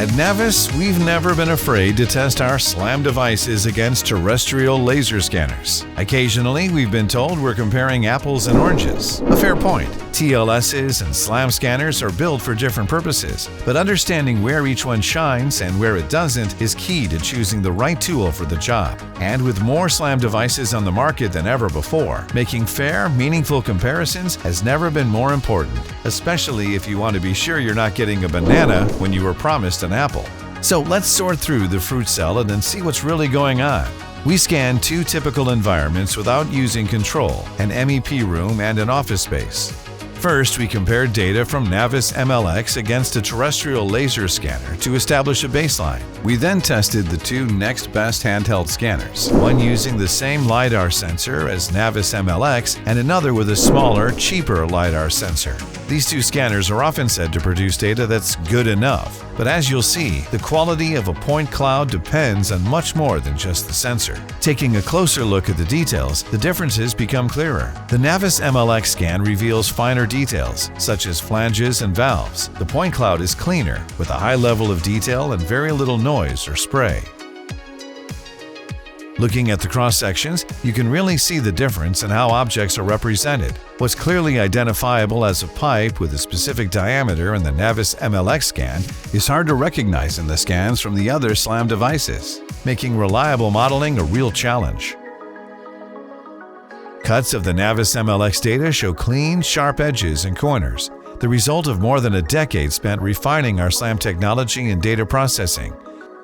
At NavVis, we've never been afraid to test our SLAM devices against terrestrial laser scanners. Occasionally, we've been told we're comparing apples and oranges. A fair point. TLSs and SLAM scanners are built for different purposes, but understanding where each one shines and where it doesn't is key to choosing the right tool for the job. And with more SLAM devices on the market than ever before, making fair, meaningful comparisons has never been more important, especially if you want to be sure you're not getting a banana when you were promised an apple. So let's sort through the fruit salad and see what's really going on. We scanned two typical environments without using control, an MEP room and an office space. First, we compared data from NavVis MLX against a terrestrial laser scanner to establish a baseline. We then tested the two next best handheld scanners, one using the same LiDAR sensor as NavVis MLX and another with a smaller, cheaper LiDAR sensor. These two scanners are often said to produce data that's good enough, but as you'll see, the quality of a point cloud depends on much more than just the sensor. Taking a closer look at the details, the differences become clearer. The NavVis MLX scan reveals finer details, such as flanges and valves. The point cloud is cleaner, with a high level of detail and very little noise or spray. Looking at the cross-sections, you can really see the difference in how objects are represented. What's clearly identifiable as a pipe with a specific diameter in the NavVis MLX scan is hard to recognize in the scans from the other SLAM devices, making reliable modeling a real challenge. Cuts of the NavVis MLX data show clean, sharp edges and corners, the result of more than a decade spent refining our SLAM technology and data processing,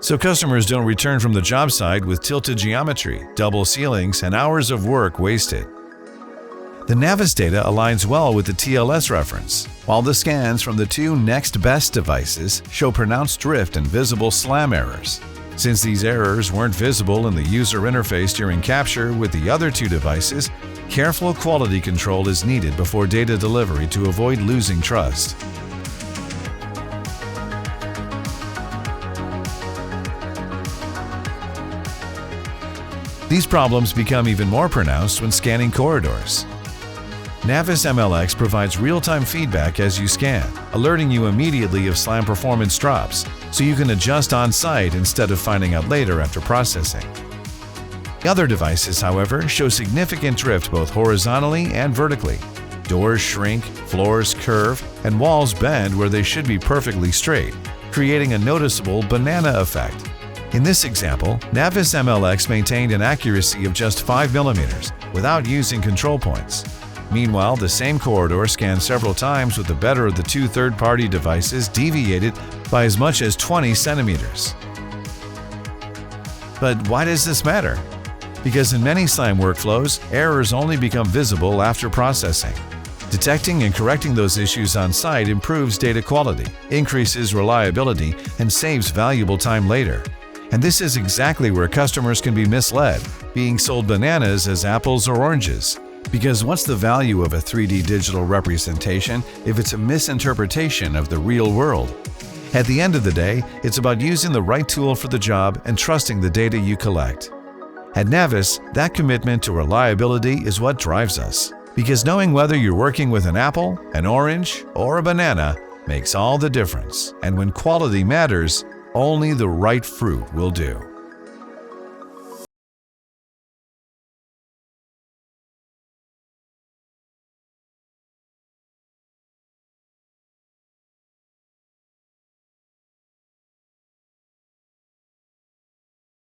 so customers don't return from the job site with tilted geometry, double ceilings, and hours of work wasted. The NavVis data aligns well with the TLS reference, while the scans from the two next best devices show pronounced drift and visible SLAM errors. Since these errors weren't visible in the user interface during capture with the other two devices, careful quality control is needed before data delivery to avoid losing trust. These problems become even more pronounced when scanning corridors. NavVis MLX provides real-time feedback as you scan, alerting you immediately if SLAM performance drops, so you can adjust on-site instead of finding out later after processing. Other devices, however, show significant drift both horizontally and vertically. Doors shrink, floors curve, and walls bend where they should be perfectly straight, creating a noticeable banana effect. In this example, NavVis MLX maintained an accuracy of just 5 mm without using control points. Meanwhile, the same corridor scanned several times with the better of the two third-party devices deviated by as much as 20 centimeters. But why does this matter? Because in many SLAM workflows, errors only become visible after processing. Detecting and correcting those issues on site improves data quality, increases reliability, and saves valuable time later. And this is exactly where customers can be misled, being sold bananas as apples or oranges. Because what's the value of a 3D digital representation if it's a misinterpretation of the real world? At the end of the day, it's about using the right tool for the job and trusting the data you collect. At NavVis, that commitment to reliability is what drives us. Because knowing whether you're working with an apple, an orange, or a banana makes all the difference. And when quality matters, only the right fruit will do.